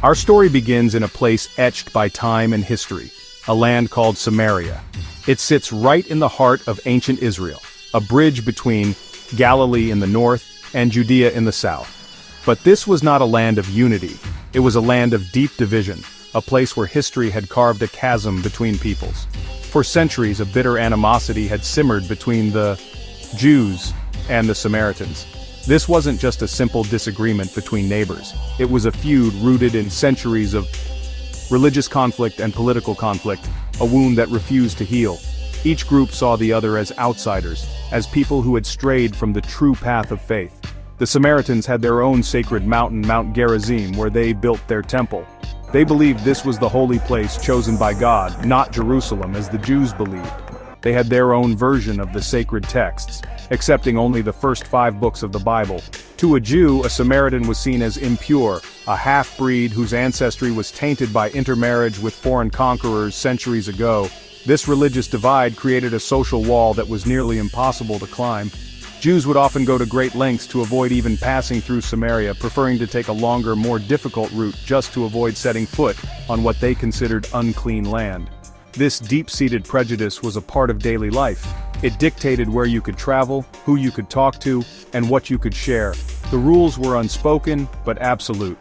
Our story begins in a place etched by time and history, a land called Samaria. It sits right in the heart of ancient Israel, a bridge between Galilee in the north and Judea in the south. But this was not a land of unity. It was a land of deep division, a place where history had carved a chasm between peoples. For centuries, a bitter animosity had simmered between the Jews and the Samaritans. This wasn't just a simple disagreement between neighbors. It was a feud rooted in centuries of religious conflict and political conflict, a wound that refused to heal. Each group saw the other as outsiders, as people who had strayed from the true path of faith. The Samaritans had their own sacred mountain, Mount Gerizim, where they built their temple. They believed this was the holy place chosen by God, not Jerusalem as the Jews believed. They had their own version of the sacred texts, accepting only the first 5 books of the Bible. To a Jew, a Samaritan was seen as impure, a half-breed whose ancestry was tainted by intermarriage with foreign conquerors centuries ago. This religious divide created a social wall that was nearly impossible to climb. Jews would often go to great lengths to avoid even passing through Samaria, preferring to take a longer, more difficult route just to avoid setting foot on what they considered unclean land. This deep-seated prejudice was a part of daily life. It dictated where you could travel, who you could talk to, and what you could share. The rules were unspoken, but absolute.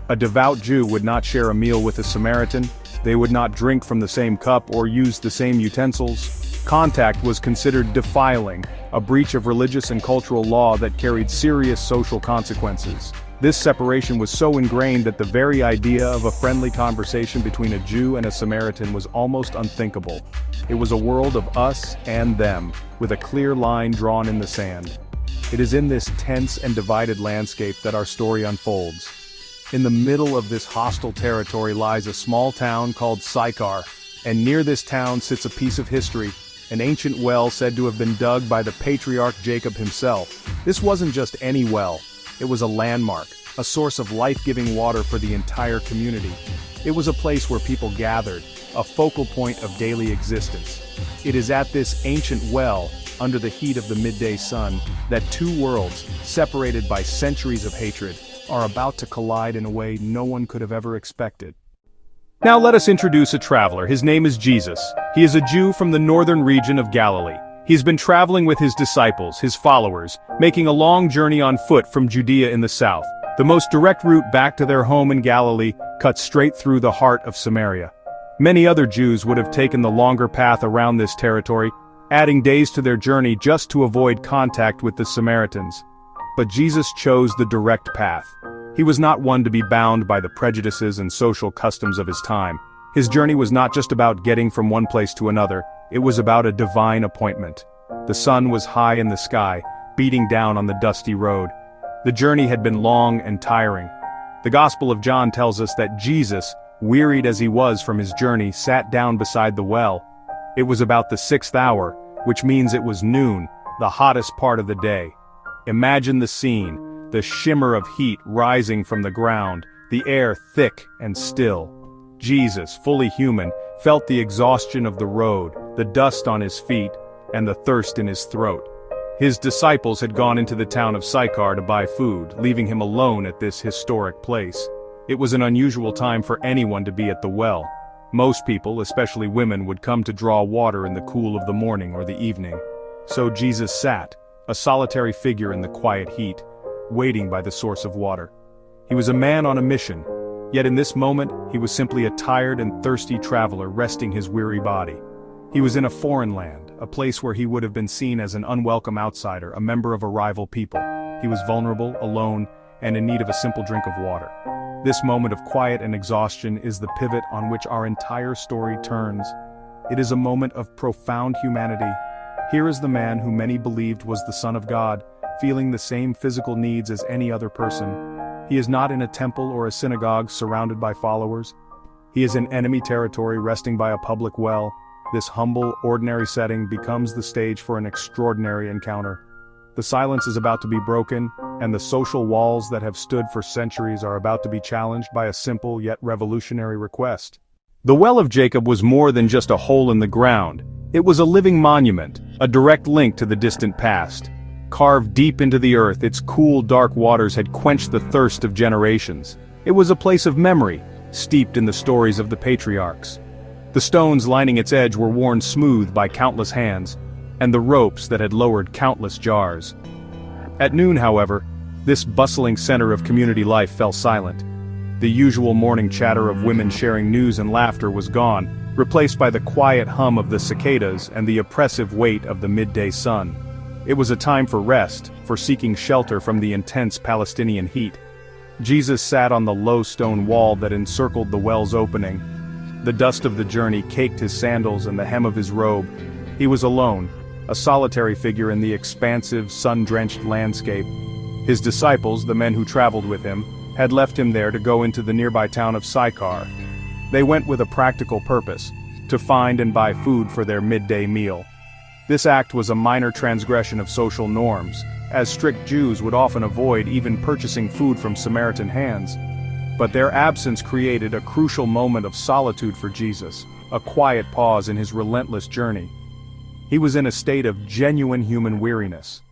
A devout Jew would not share a meal with a Samaritan. They would not drink from the same cup or use the same utensils. Contact was considered defiling, a breach of religious and cultural law that carried serious social consequences. This separation was so ingrained that the very idea of a friendly conversation between a Jew and a Samaritan was almost unthinkable. It was a world of us and them, with a clear line drawn in the sand. It is in this tense and divided landscape that our story unfolds. In the middle of this hostile territory lies a small town called Sychar, and near this town sits a piece of history, an ancient well said to have been dug by the patriarch Jacob himself. This wasn't just any well. It was a landmark, a source of life-giving water for the entire community. It was a place where people gathered, a focal point of daily existence. It is at this ancient well, under the heat of the midday sun, that 2 worlds, separated by centuries of hatred, are about to collide in a way no one could have ever expected. Now let us introduce a traveler. His name is Jesus. He is a Jew from the northern region of Galilee. He's been traveling with his disciples, his followers, making a long journey on foot from Judea in the south. The most direct route back to their home in Galilee cuts straight through the heart of Samaria. Many other Jews would have taken the longer path around this territory, adding days to their journey just to avoid contact with the Samaritans. But Jesus chose the direct path. He was not one to be bound by the prejudices and social customs of his time. His journey was not just about getting from one place to another, it was about a divine appointment. The sun was high in the sky, beating down on the dusty road. The journey had been long and tiring. The Gospel of John tells us that Jesus, wearied as he was from his journey, sat down beside the well. It was about the 6th hour, which means it was noon, the hottest part of the day. Imagine the scene, the shimmer of heat rising from the ground, the air thick and still. Jesus, fully human, felt the exhaustion of the road, the dust on his feet, and the thirst in his throat. His disciples had gone into the town of Sychar to buy food, leaving him alone at this historic place. It was an unusual time for anyone to be at the well. Most people, especially women, would come to draw water in the cool of the morning or the evening. So Jesus sat, a solitary figure in the quiet heat, waiting by the source of water. He was a man on a mission, yet in this moment he was simply a tired and thirsty traveler resting his weary body. He was in a foreign land, a place where he would have been seen as an unwelcome outsider, a member of a rival people. He was vulnerable, alone, and in need of a simple drink of water. This moment of quiet and exhaustion is the pivot on which our entire story turns. It is a moment of profound humanity. Here is the man who many believed was the Son of God, feeling the same physical needs as any other person. He is not in a temple or a synagogue surrounded by followers. He is in enemy territory resting by a public well. This humble, ordinary setting becomes the stage for an extraordinary encounter. The silence is about to be broken, and the social walls that have stood for centuries are about to be challenged by a simple yet revolutionary request. The Well of Jacob was more than just a hole in the ground. It was a living monument, a direct link to the distant past. Carved deep into the earth, its cool, dark waters had quenched the thirst of generations. It was a place of memory, steeped in the stories of the patriarchs. The stones lining its edge were worn smooth by countless hands, and the ropes that had lowered countless jars. At noon, however, this bustling center of community life fell silent. The usual morning chatter of women sharing news and laughter was gone, replaced by the quiet hum of the cicadas and the oppressive weight of the midday sun. It was a time for rest, for seeking shelter from the intense Palestinian heat. Jesus sat on the low stone wall that encircled the well's opening. The dust of the journey caked his sandals and the hem of his robe. He was alone, a solitary figure in the expansive, sun-drenched landscape. His disciples, the men who traveled with him, had left him there to go into the nearby town of Sychar. They went with a practical purpose, to find and buy food for their midday meal. This act was a minor transgression of social norms, as strict Jews would often avoid even purchasing food from Samaritan hands. But their absence created a crucial moment of solitude for Jesus, a quiet pause in his relentless journey. He was in a state of genuine human weariness.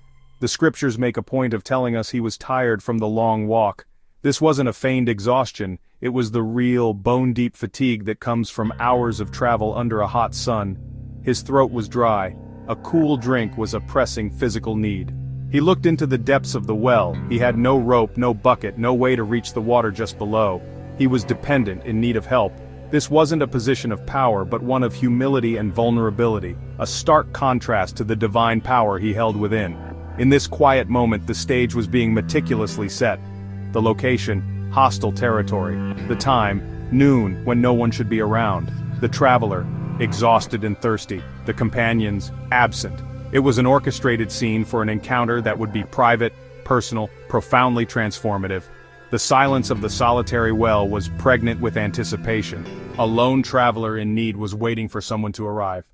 The scriptures make a point of telling us he was tired from the long walk. This wasn't a feigned exhaustion, it was the real, bone-deep fatigue that comes from hours of travel under a hot sun. His throat was dry. A cool drink was a pressing physical need. He looked into the depths of the well. He had no rope, no bucket, no way to reach the water just below. He was dependent, in need of help. This wasn't a position of power, but one of humility and vulnerability, a stark contrast to the divine power he held within. In this quiet moment, the stage was being meticulously set. The location, hostile territory. The time, noon, when no one should be around. The traveler, exhausted and thirsty. The companions, absent. It was an orchestrated scene for an encounter that would be private, personal, profoundly transformative. The silence of the solitary well was pregnant with anticipation. A lone traveler in need was waiting for someone to arrive.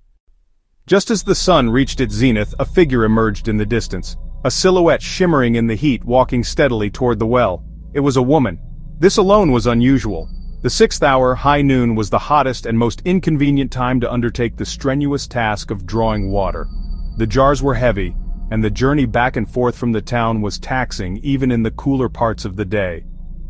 Just as the sun reached its zenith, a figure emerged in the distance. A silhouette shimmering in the heat, walking steadily toward the well. It was a woman. This alone was unusual. The 6th hour, high noon, was the hottest and most inconvenient time to undertake the strenuous task of drawing water. The jars were heavy, and the journey back and forth from the town was taxing even in the cooler parts of the day.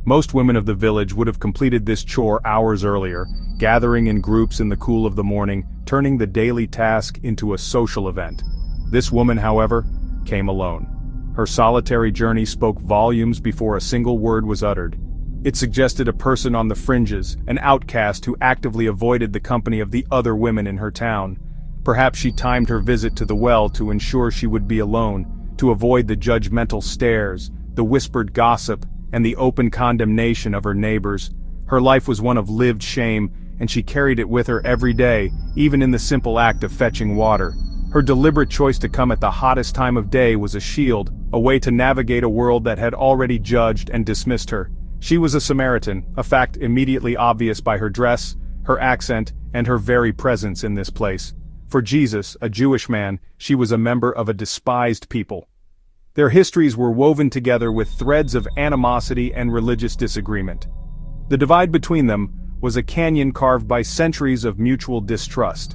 Most women of the village would have completed this chore hours earlier, gathering in groups in the cool of the morning, turning the daily task into a social event. This woman, however, came alone. Her solitary journey spoke volumes before a single word was uttered. It suggested a person on the fringes, an outcast who actively avoided the company of the other women in her town. Perhaps she timed her visit to the well to ensure she would be alone, to avoid the judgmental stares, the whispered gossip, and the open condemnation of her neighbors. Her life was one of lived shame, and she carried it with her every day, even in the simple act of fetching water. Her deliberate choice to come at the hottest time of day was a shield, a way to navigate a world that had already judged and dismissed her. She was a Samaritan, a fact immediately obvious by her dress, her accent, and her very presence in this place. For Jesus, a Jewish man, she was a member of a despised people. Their histories were woven together with threads of animosity and religious disagreement. The divide between them was a canyon carved by centuries of mutual distrust.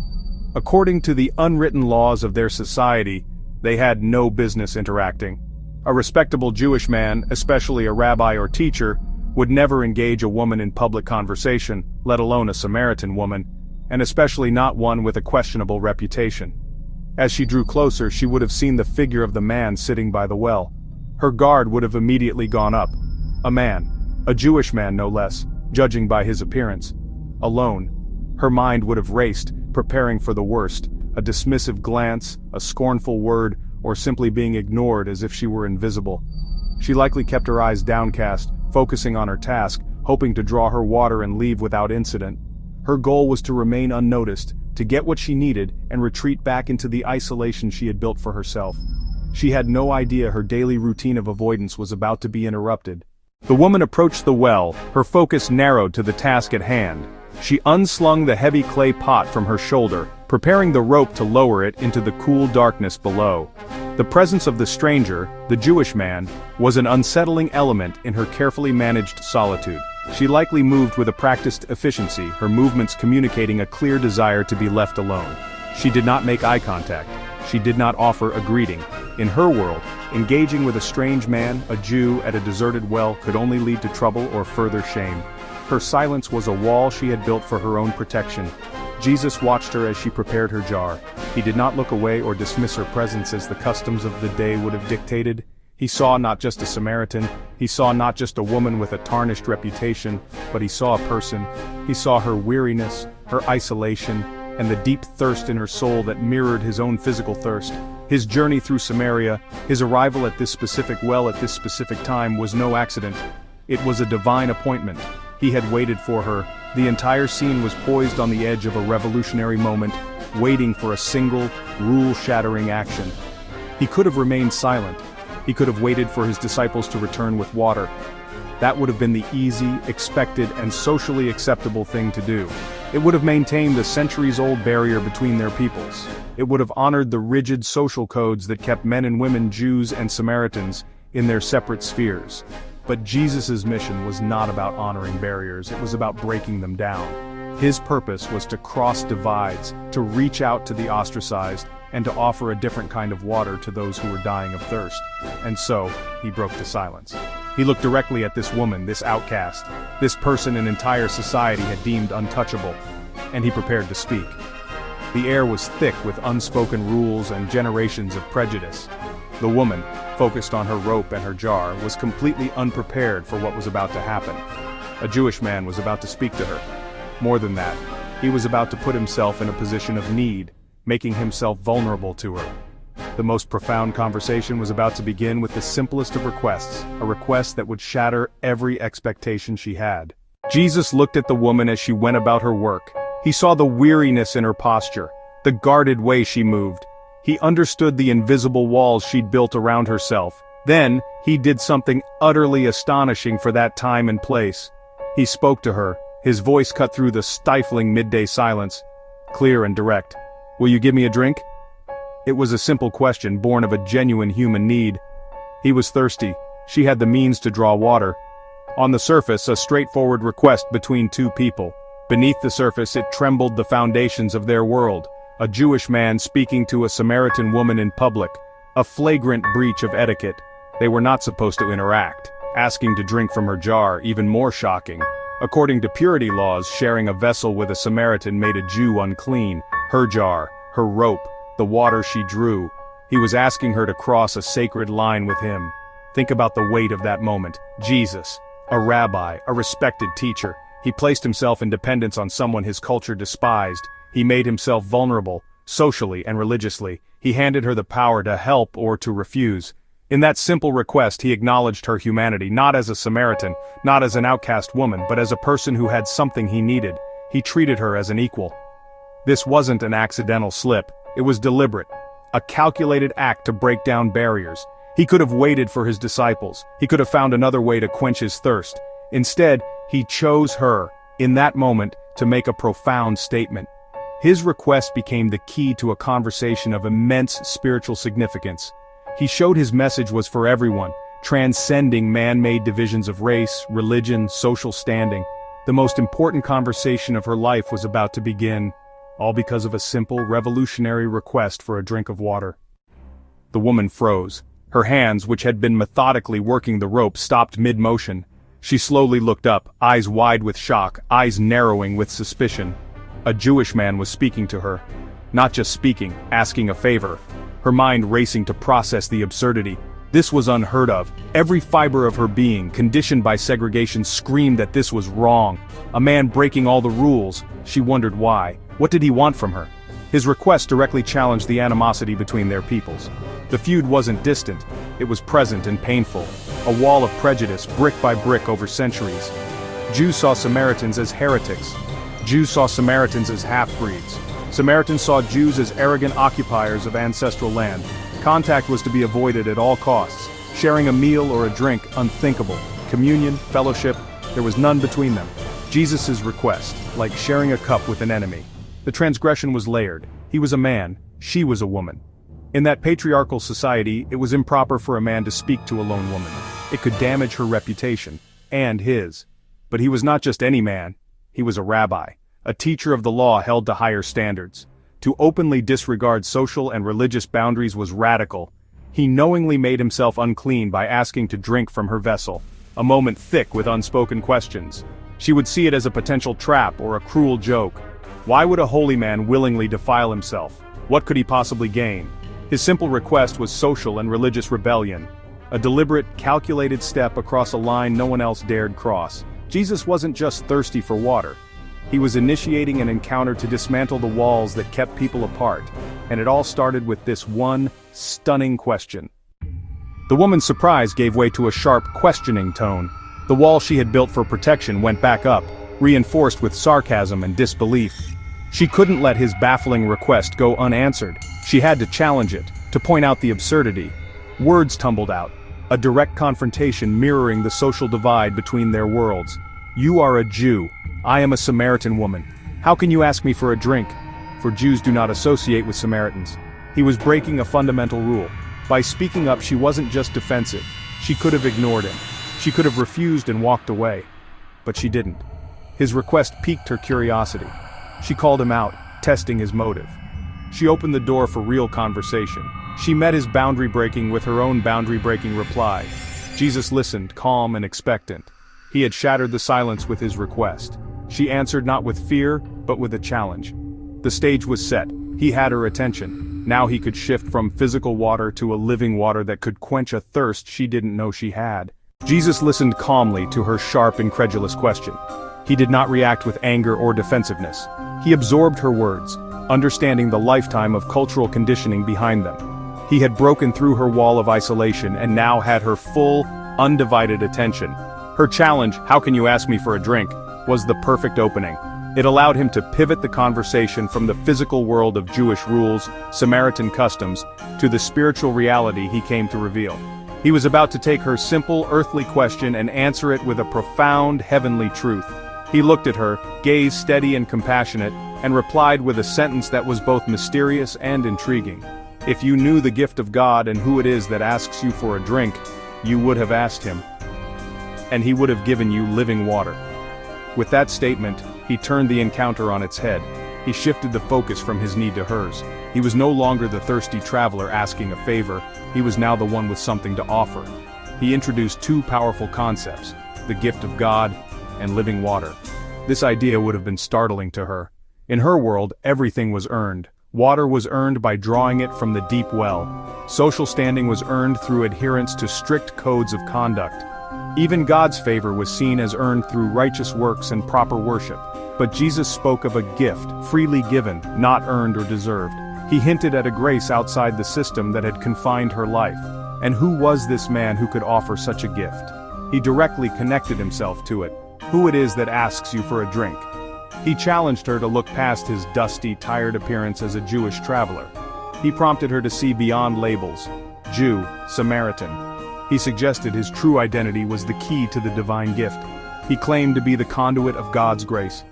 According to the unwritten laws of their society, they had no business interacting. A respectable Jewish man, especially a rabbi or teacher, would never engage a woman in public conversation, let alone a Samaritan woman, and especially not one with a questionable reputation. As she drew closer, she would have seen the figure of the man sitting by the well. Her guard would have immediately gone up. A man, a Jewish man no less, judging by his appearance. Alone. Her mind would have raced, preparing for the worst, a dismissive glance, a scornful word, or simply being ignored as if she were invisible. She likely kept her eyes downcast, focusing on her task, hoping to draw her water and leave without incident. Her goal was to remain unnoticed, to get what she needed, and retreat back into the isolation she had built for herself. She had no idea her daily routine of avoidance was about to be interrupted. The woman approached the well, her focus narrowed to the task at hand. She unslung the heavy clay pot from her shoulder, preparing the rope to lower it into the cool darkness below. The presence of the stranger, the Jewish man, was an unsettling element in her carefully managed solitude. She likely moved with a practiced efficiency, her movements communicating a clear desire to be left alone. She did not make eye contact. She did not offer a greeting. In her world, engaging with a strange man, a Jew, at a deserted well could only lead to trouble or further shame. Her silence was a wall she had built for her own protection. Jesus watched her as she prepared her jar. He did not look away or dismiss her presence as the customs of the day would have dictated. He saw not just a Samaritan, he saw not just a woman with a tarnished reputation, but he saw a person. He saw her weariness, her isolation, and the deep thirst in her soul that mirrored his own physical thirst. His journey through Samaria, his arrival at this specific well at this specific time was no accident. It was a divine appointment. He had waited for her. The entire scene was poised on the edge of a revolutionary moment, waiting for a single, rule-shattering action. He could have remained silent. He could have waited for his disciples to return with water. That would have been the easy, expected, and socially acceptable thing to do. It would have maintained the centuries-old barrier between their peoples. It would have honored the rigid social codes that kept men and women, Jews and Samaritans, in their separate spheres. But Jesus' mission was not about honoring barriers, it was about breaking them down. His purpose was to cross divides, to reach out to the ostracized, and to offer a different kind of water to those who were dying of thirst. And so, he broke the silence. He looked directly at this woman, this outcast, this person an entire society had deemed untouchable, and he prepared to speak. The air was thick with unspoken rules and generations of prejudice. The woman, focused on her rope and her jar, was completely unprepared for what was about to happen. A Jewish man was about to speak to her. More than that, he was about to put himself in a position of need, making himself vulnerable to her. The most profound conversation was about to begin with the simplest of requests, a request that would shatter every expectation she had. Jesus looked at the woman as she went about her work. He saw the weariness in her posture, the guarded way she moved. He understood the invisible walls she'd built around herself. Then, he did something utterly astonishing for that time and place. He spoke to her, his voice cut through the stifling midday silence, clear and direct. "Will you give me a drink?" It was a simple question born of a genuine human need. He was thirsty. She had the means to draw water. On the surface, a straightforward request between two people. Beneath the surface, it trembled the foundations of their world. A Jewish man speaking to a Samaritan woman in public. A flagrant breach of etiquette. They were not supposed to interact. Asking to drink from her jar, even more shocking. According to purity laws, sharing a vessel with a Samaritan made a Jew unclean. Her jar, her rope, the water she drew. He was asking her to cross a sacred line with him. Think about the weight of that moment. Jesus, a rabbi, a respected teacher. He placed himself in dependence on someone his culture despised. He made himself vulnerable, socially and religiously. He handed her the power to help or to refuse. In that simple request, he acknowledged her humanity, not as a Samaritan, not as an outcast woman, but as a person who had something he needed. He treated her as an equal. This wasn't an accidental slip. It was deliberate. A calculated act to break down barriers. He could have waited for his disciples. He could have found another way to quench his thirst. Instead, he chose her, in that moment, to make a profound statement. His request became the key to a conversation of immense spiritual significance. He showed his message was for everyone, transcending man-made divisions of race, religion, social standing. The most important conversation of her life was about to begin, all because of a simple, revolutionary request for a drink of water. The woman froze. Her hands, which had been methodically working the rope, stopped mid-motion. She slowly looked up, eyes wide with shock, eyes narrowing with suspicion. A Jewish man was speaking to her. Not just speaking, asking a favor. Her mind racing to process the absurdity. This was unheard of. Every fiber of her being, conditioned by segregation, screamed that this was wrong. A man breaking all the rules. She wondered why. What did he want from her? His request directly challenged the animosity between their peoples. The feud wasn't distant. It was present and painful. A wall of prejudice, brick by brick over centuries. Jews saw Samaritans as heretics. Jews saw Samaritans as half-breeds. Samaritans saw Jews as arrogant occupiers of ancestral land. Contact was to be avoided at all costs. Sharing a meal or a drink, unthinkable. Communion, fellowship, there was none between them. Jesus' request, like sharing a cup with an enemy. The transgression was layered. He was a man, she was a woman. In that patriarchal society, it was improper for a man to speak to a lone woman. It could damage her reputation, and his. But he was not just any man. He was a rabbi, a teacher of the law held to higher standards. To openly disregard social and religious boundaries was radical. He knowingly made himself unclean by asking to drink from her vessel, a moment thick with unspoken questions. She would see it as a potential trap or a cruel joke. Why would a holy man willingly defile himself? What could he possibly gain? His simple request was social and religious rebellion. A deliberate, calculated step across a line no one else dared cross. Jesus wasn't just thirsty for water. He was initiating an encounter to dismantle the walls that kept people apart, and it all started with this one stunning question. The woman's surprise gave way to a sharp, questioning tone. The wall she had built for protection went back up, reinforced with sarcasm and disbelief. She couldn't let his baffling request go unanswered. She had to challenge it, to point out the absurdity. Words tumbled out, a direct confrontation mirroring the social divide between their worlds. "You are a Jew. I am a Samaritan woman. How can you ask me for a drink?" For Jews do not associate with Samaritans. He was breaking a fundamental rule. By speaking up, she wasn't just defensive. She could have ignored him. She could have refused and walked away. But she didn't. His request piqued her curiosity. She called him out, testing his motive. She opened the door for real conversation. She met his boundary breaking with her own boundary breaking reply. Jesus listened, calm and expectant. He had shattered the silence with his request. She answered not with fear, but with a challenge. The stage was set. He had her attention. Now he could shift from physical water to a living water that could quench a thirst she didn't know she had. Jesus listened calmly to her sharp, incredulous question. He did not react with anger or defensiveness. He absorbed her words, understanding the lifetime of cultural conditioning behind them. He had broken through her wall of isolation and now had her full, undivided attention. Her challenge, "How can you ask me for a drink?" was the perfect opening. It allowed him to pivot the conversation from the physical world of Jewish rules, Samaritan customs, to the spiritual reality he came to reveal. He was about to take her simple, earthly question and answer it with a profound, heavenly truth. He looked at her, gaze steady and compassionate, and replied with a sentence that was both mysterious and intriguing. "If you knew the gift of God and who it is that asks you for a drink, you would have asked him, and he would have given you living water." With that statement, he turned the encounter on its head. He shifted the focus from his need to hers. He was no longer the thirsty traveler asking a favor. He was now the one with something to offer. He introduced two powerful concepts, the gift of God and living water. This idea would have been startling to her. In her world, everything was earned. Water was earned by drawing it from the deep well. Social standing was earned through adherence to strict codes of conduct. Even God's favor was seen as earned through righteous works and proper worship. But Jesus spoke of a gift, freely given, not earned or deserved. He hinted at a grace outside the system that had confined her life. And who was this man who could offer such a gift? He directly connected himself to it. Who it is that asks you for a drink? He challenged her to look past his dusty, tired appearance as a Jewish traveler. He prompted her to see beyond labels. Jew, Samaritan. He suggested his true identity was the key to the divine gift. He claimed to be the conduit of God's grace.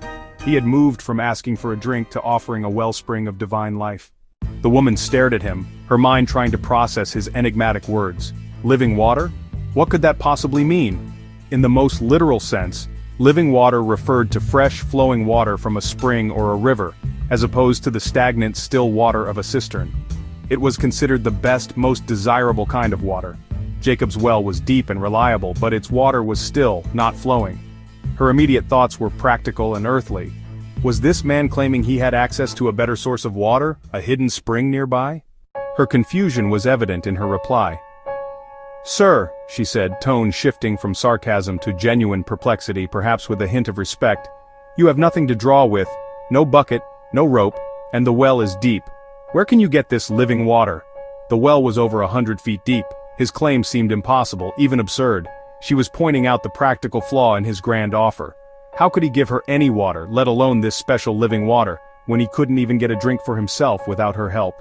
He had moved from asking for a drink to offering a wellspring of divine life. The woman stared at him, her mind trying to process his enigmatic words. Living water? What could that possibly mean? In the most literal sense, living water referred to fresh, flowing water from a spring or a river, as opposed to the stagnant, still water of a cistern. It was considered the best, most desirable kind of water. Jacob's well was deep and reliable, but its water was still, not flowing. Her immediate thoughts were practical and earthly. Was this man claiming he had access to a better source of water, a hidden spring nearby? Her confusion was evident in her reply. "Sir," she said, tone shifting from sarcasm to genuine perplexity, perhaps with a hint of respect, "you have nothing to draw with, no bucket, no rope, and the well is deep. Where can you get this living water?" The well was over 100 feet deep. His claim seemed impossible, even absurd. She was pointing out the practical flaw in his grand offer. How could he give her any water, let alone this special living water, when he couldn't even get a drink for himself without her help?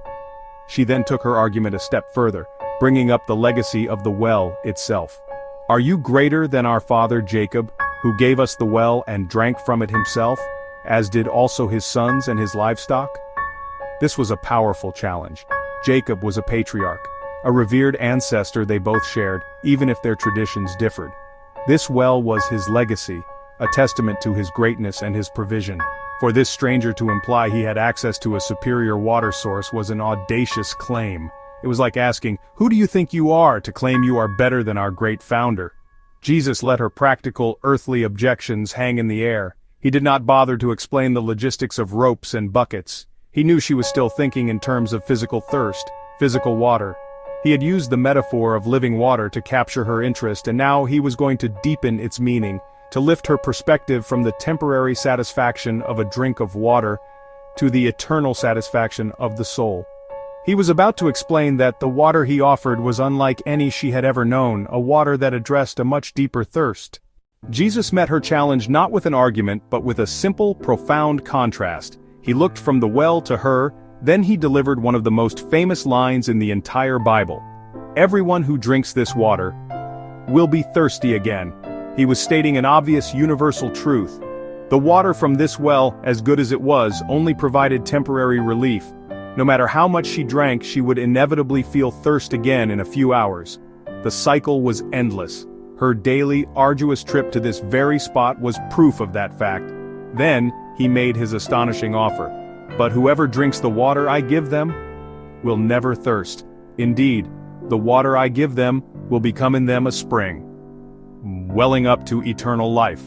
She then took her argument a step further, bringing up the legacy of the well itself. "Are you greater than our father Jacob, who gave us the well and drank from it himself, as did also his sons and his livestock?" This was a powerful challenge. Jacob was a patriarch, a revered ancestor they both shared, even if their traditions differed. This well was his legacy, a testament to his greatness and his provision. For this stranger to imply he had access to a superior water source was an audacious claim. It was like asking, "Who do you think you are to claim you are better than our great founder?" Jesus let her practical, earthly objections hang in the air. He did not bother to explain the logistics of ropes and buckets. He knew she was still thinking in terms of physical thirst, physical water. He had used the metaphor of living water to capture her interest, and now he was going to deepen its meaning, to lift her perspective from the temporary satisfaction of a drink of water to the eternal satisfaction of the soul. He was about to explain that the water he offered was unlike any she had ever known, a water that addressed a much deeper thirst. Jesus met her challenge not with an argument but with a simple, profound contrast. He looked from the well to her, then he delivered one of the most famous lines in the entire Bible. "Everyone who drinks this water will be thirsty again." He was stating an obvious universal truth. The water from this well, as good as it was, only provided temporary relief. No matter how much she drank, she would inevitably feel thirst again in a few hours. The cycle was endless. Her daily, arduous trip to this very spot was proof of that fact. Then, he made his astonishing offer. "But whoever drinks the water I give them will never thirst. Indeed, the water I give them will become in them a spring, welling up to eternal life."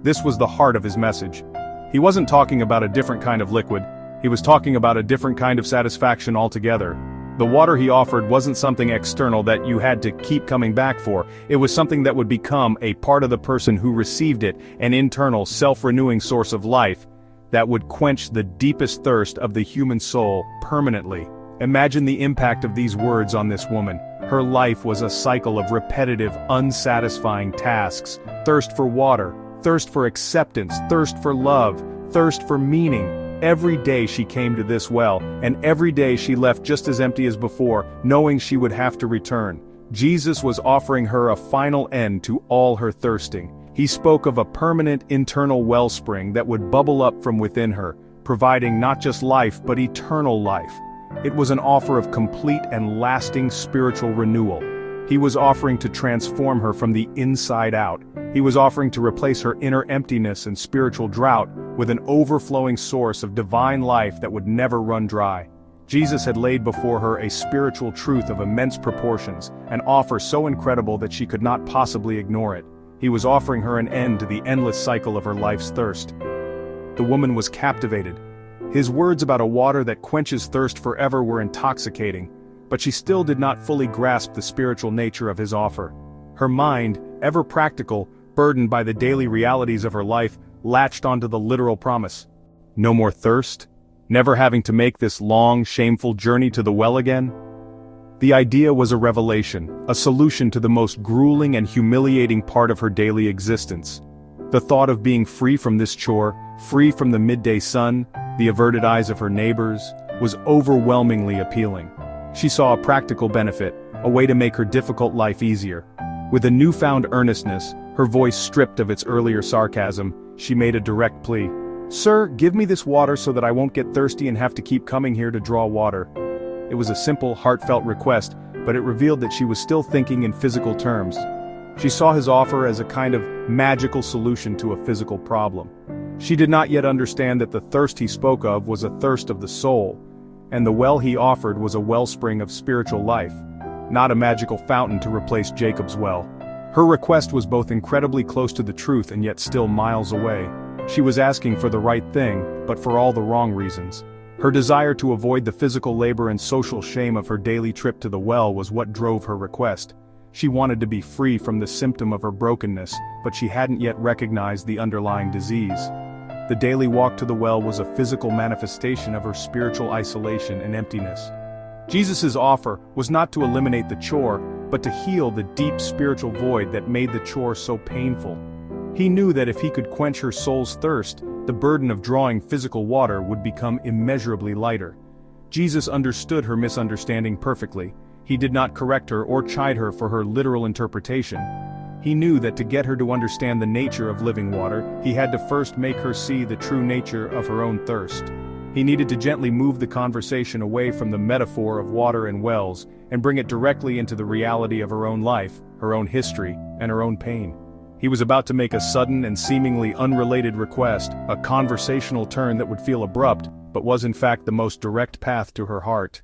This was the heart of his message. He wasn't talking about a different kind of liquid. He was talking about a different kind of satisfaction altogether. The water he offered wasn't something external that you had to keep coming back for. It was something that would become a part of the person who received it, an internal, self-renewing source of life that would quench the deepest thirst of the human soul permanently. Imagine the impact of these words on this woman. Her life was a cycle of repetitive, unsatisfying tasks. Thirst for water, thirst for acceptance, thirst for love, thirst for meaning. Every day she came to this well, and every day she left just as empty as before, knowing she would have to return. Jesus was offering her a final end to all her thirsting. He spoke of a permanent internal wellspring that would bubble up from within her, providing not just life but eternal life. It was an offer of complete and lasting spiritual renewal. He was offering to transform her from the inside out. He was offering to replace her inner emptiness and spiritual drought with an overflowing source of divine life that would never run dry. Jesus had laid before her a spiritual truth of immense proportions, an offer so incredible that she could not possibly ignore it. He was offering her an end to the endless cycle of her life's thirst. The woman was captivated. His words about a water that quenches thirst forever were intoxicating, but she still did not fully grasp the spiritual nature of his offer. Her mind, ever practical, burdened by the daily realities of her life, latched onto the literal promise. No more thirst? Never having to make this long, shameful journey to the well again? The idea was a revelation, a solution to the most grueling and humiliating part of her daily existence. The thought of being free from this chore, free from the midday sun, the averted eyes of her neighbors, was overwhelmingly appealing. She saw a practical benefit, a way to make her difficult life easier. With a newfound earnestness, her voice stripped of its earlier sarcasm, she made a direct plea. "Sir, give me this water so that I won't get thirsty and have to keep coming here to draw water." It was a simple, heartfelt request, but it revealed that she was still thinking in physical terms. She saw his offer as a kind of magical solution to a physical problem. She did not yet understand that the thirst he spoke of was a thirst of the soul, and the well he offered was a wellspring of spiritual life, not a magical fountain to replace Jacob's well. Her request was both incredibly close to the truth and yet still miles away. She was asking for the right thing, but for all the wrong reasons. Her desire to avoid the physical labor and social shame of her daily trip to the well was what drove her request. She wanted to be free from the symptom of her brokenness, but she hadn't yet recognized the underlying disease. The daily walk to the well was a physical manifestation of her spiritual isolation and emptiness. Jesus' offer was not to eliminate the chore, but to heal the deep spiritual void that made the chore so painful. He knew that if he could quench her soul's thirst, the burden of drawing physical water would become immeasurably lighter. Jesus understood her misunderstanding perfectly. He did not correct her or chide her for her literal interpretation. He knew that to get her to understand the nature of living water, he had to first make her see the true nature of her own thirst. He needed to gently move the conversation away from the metaphor of water and wells, and bring it directly into the reality of her own life, her own history, and her own pain. He was about to make a sudden and seemingly unrelated request, a conversational turn that would feel abrupt, but was in fact the most direct path to her heart.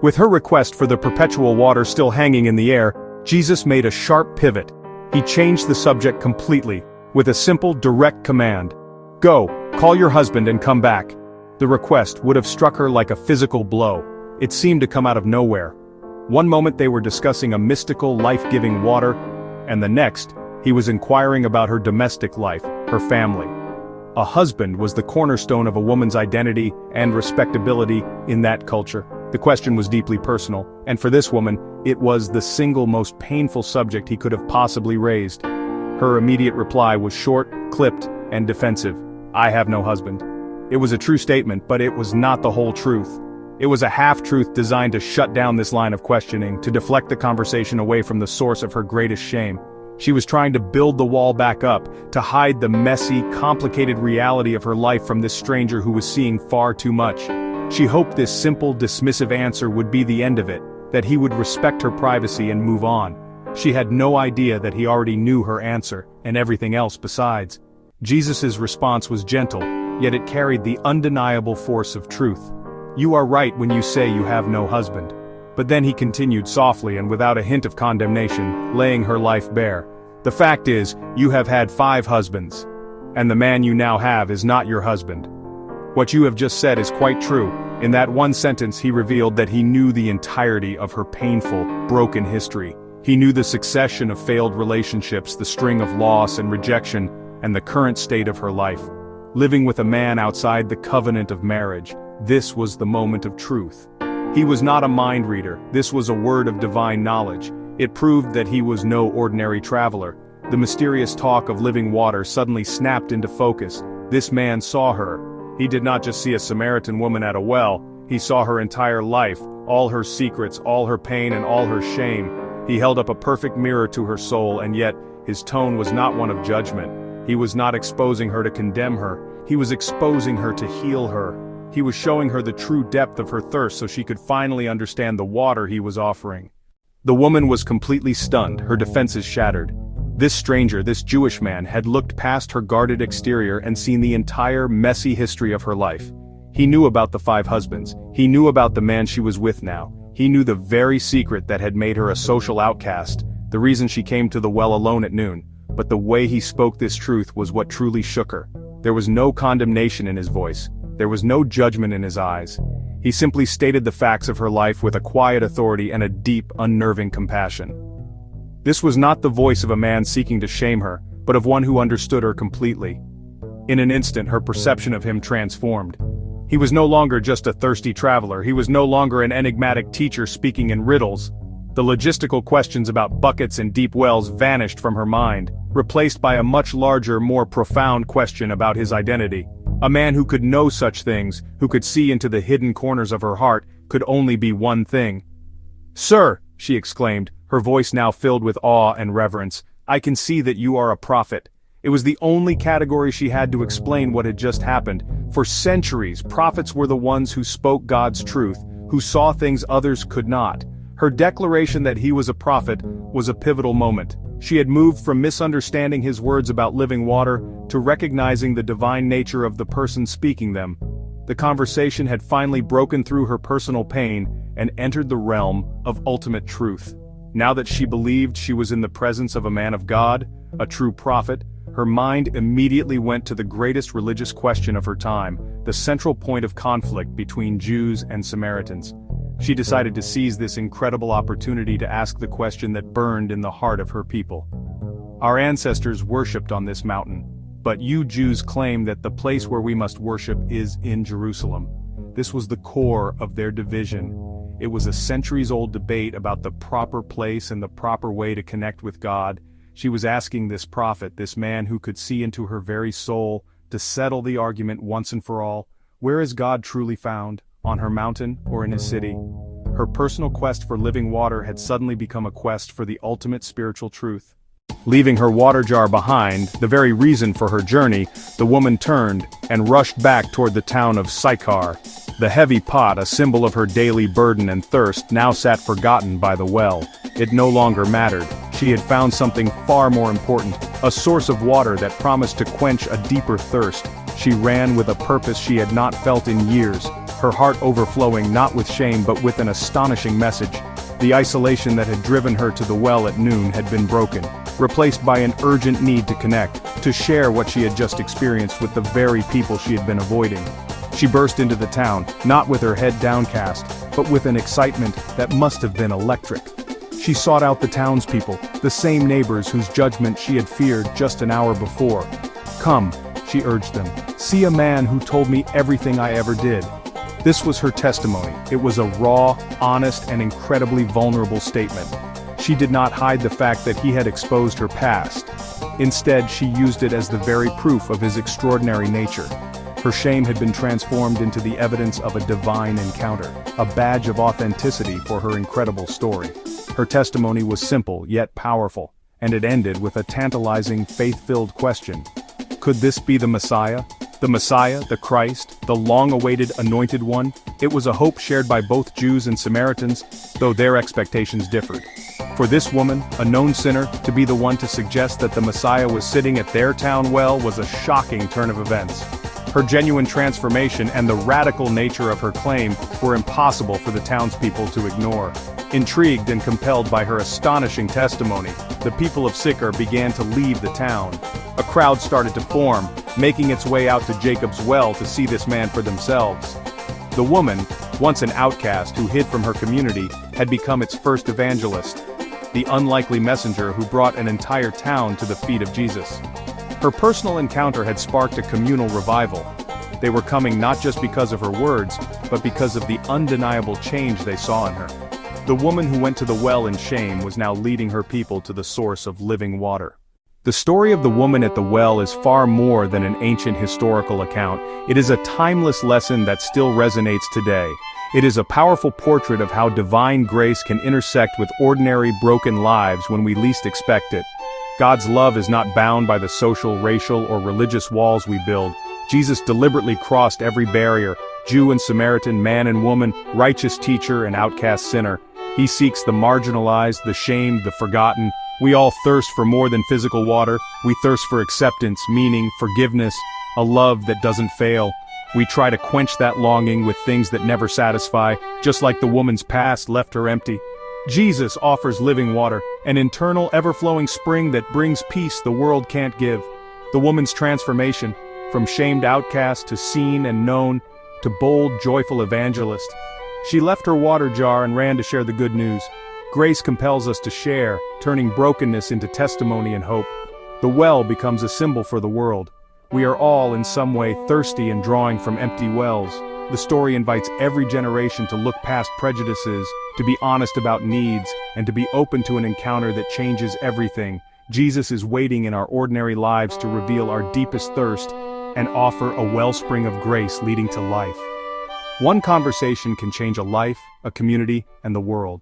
With her request for the perpetual water still hanging in the air, Jesus made a sharp pivot. He changed the subject completely, with a simple, direct command. "Go, call your husband and come back." The request would have struck her like a physical blow. It seemed to come out of nowhere. One moment they were discussing a mystical, life-giving water, and the next, he was inquiring about her domestic life, her family. A husband was the cornerstone of a woman's identity and respectability in that culture. The question was deeply personal, and for this woman, it was the single most painful subject he could have possibly raised. Her immediate reply was short, clipped, and defensive. "I have no husband." It was a true statement, but it was not the whole truth. It was a half-truth designed to shut down this line of questioning, to deflect the conversation away from the source of her greatest shame. She was trying to build the wall back up, to hide the messy, complicated reality of her life from this stranger who was seeing far too much. She hoped this simple, dismissive answer would be the end of it, that he would respect her privacy and move on. She had no idea that he already knew her answer, and everything else besides. Jesus' response was gentle, yet it carried the undeniable force of truth. "You are right when you say you have no husband." But then he continued softly and without a hint of condemnation, laying her life bare. "The fact is, you have had 5 husbands. And the man you now have is not your husband. What you have just said is quite true." In that one sentence he revealed that he knew the entirety of her painful, broken history. He knew the succession of failed relationships, the string of loss and rejection, and the current state of her life. Living with a man outside the covenant of marriage, this was the moment of truth. He was not a mind reader, this was a word of divine knowledge. It proved that he was no ordinary traveler. The mysterious talk of living water suddenly snapped into focus. This man saw her. He did not just see a Samaritan woman at a well, he saw her entire life, all her secrets, all her pain and all her shame. He held up a perfect mirror to her soul, and yet, his tone was not one of judgment. He was not exposing her to condemn her, he was exposing her to heal her. He was showing her the true depth of her thirst so she could finally understand the water he was offering. The woman was completely stunned, her defenses shattered. This stranger, this Jewish man, had looked past her guarded exterior and seen the entire messy history of her life. He knew about the 5 husbands, he knew about the man she was with now, he knew the very secret that had made her a social outcast, the reason she came to the well alone at noon. But the way he spoke this truth was what truly shook her. There was no condemnation in his voice. There was no judgment in his eyes. He simply stated the facts of her life with a quiet authority and a deep, unnerving compassion. This was not the voice of a man seeking to shame her, but of one who understood her completely. In an instant her perception of him transformed. He was no longer just a thirsty traveler, he was no longer an enigmatic teacher speaking in riddles. The logistical questions about buckets and deep wells vanished from her mind, replaced by a much larger, more profound question about his identity. A man who could know such things, who could see into the hidden corners of her heart, could only be one thing. "Sir," she exclaimed, her voice now filled with awe and reverence, "I can see that you are a prophet." It was the only category she had to explain what had just happened. For centuries, prophets were the ones who spoke God's truth, who saw things others could not. Her declaration that he was a prophet was a pivotal moment. She had moved from misunderstanding his words about living water to recognizing the divine nature of the person speaking them. The conversation had finally broken through her personal pain and entered the realm of ultimate truth. Now that she believed she was in the presence of a man of God, a true prophet, her mind immediately went to the greatest religious question of her time, the central point of conflict between Jews and Samaritans. She decided to seize this incredible opportunity to ask the question that burned in the heart of her people. "Our ancestors worshipped on this mountain, but you Jews claim that the place where we must worship is in Jerusalem." This was the core of their division. It was a centuries-old debate about the proper place and the proper way to connect with God. She was asking this prophet, this man who could see into her very soul, to settle the argument once and for all. Where is God truly found? On her mountain or in his city? Her personal quest for living water had suddenly become a quest for the ultimate spiritual truth. Leaving her water jar behind, the very reason for her journey, the woman turned and rushed back toward the town of Sychar. The heavy pot, a symbol of her daily burden and thirst, now sat forgotten by the well. It no longer mattered. she had found something far more important, a source of water that promised to quench a deeper thirst. She ran with a purpose she had not felt in years, her heart overflowing not with shame but with an astonishing message. The isolation that had driven her to the well at noon had been broken, replaced by an urgent need to connect, to share what she had just experienced with the very people she had been avoiding. She burst into the town, not with her head downcast, but with an excitement that must have been electric. She sought out the townspeople, the same neighbors whose judgment she had feared just an hour before. "Come," she urged them, "see a man who told me everything I ever did." This was her testimony. It was a raw, honest, and incredibly vulnerable statement. She did not hide the fact that he had exposed her past. Instead, she used it as the very proof of his extraordinary nature. Her shame had been transformed into the evidence of a divine encounter, a badge of authenticity for her incredible story. Her testimony was simple yet powerful, and it ended with a tantalizing, faith-filled question. Could this be the Messiah? The Messiah, the Christ, the long-awaited Anointed One? It was a hope shared by both Jews and Samaritans, though their expectations differed. For this woman, a known sinner, to be the one to suggest that the Messiah was sitting at their town well was a shocking turn of events. Her genuine transformation and the radical nature of her claim were impossible for the townspeople to ignore. Intrigued and compelled by her astonishing testimony, the people of Sychar began to leave the town. A crowd started to form, making its way out to Jacob's well to see this man for themselves. The woman, once an outcast who hid from her community, had become its first evangelist, the unlikely messenger who brought an entire town to the feet of Jesus. Her personal encounter had sparked a communal revival. They were coming not just because of her words, but because of the undeniable change they saw in her. The woman who went to the well in shame was now leading her people to the source of living water. The story of the woman at the well is far more than an ancient historical account. It is a timeless lesson that still resonates today. It is a powerful portrait of how divine grace can intersect with ordinary, broken lives when we least expect it. God's love is not bound by the social, racial, or religious walls we build. Jesus deliberately crossed every barrier, Jew and Samaritan, man and woman, righteous teacher and outcast sinner. He seeks the marginalized, the shamed, the forgotten. We all thirst for more than physical water. We thirst for acceptance, meaning, forgiveness, a love that doesn't fail. We try to quench that longing with things that never satisfy, just like the woman's past left her empty. Jesus offers living water, an internal, ever-flowing spring that brings peace the world can't give. The woman's transformation, from shamed outcast to seen and known, to bold, joyful evangelist. She left her water jar and ran to share the good news. Grace compels us to share, turning brokenness into testimony and hope. The well becomes a symbol for the world. We are all in some way thirsty and drawing from empty wells. The story invites every generation to look past prejudices, to be honest about needs, and to be open to an encounter that changes everything. Jesus is waiting in our ordinary lives to reveal our deepest thirst and offer a wellspring of grace leading to life. One conversation can change a life, a community, and the world.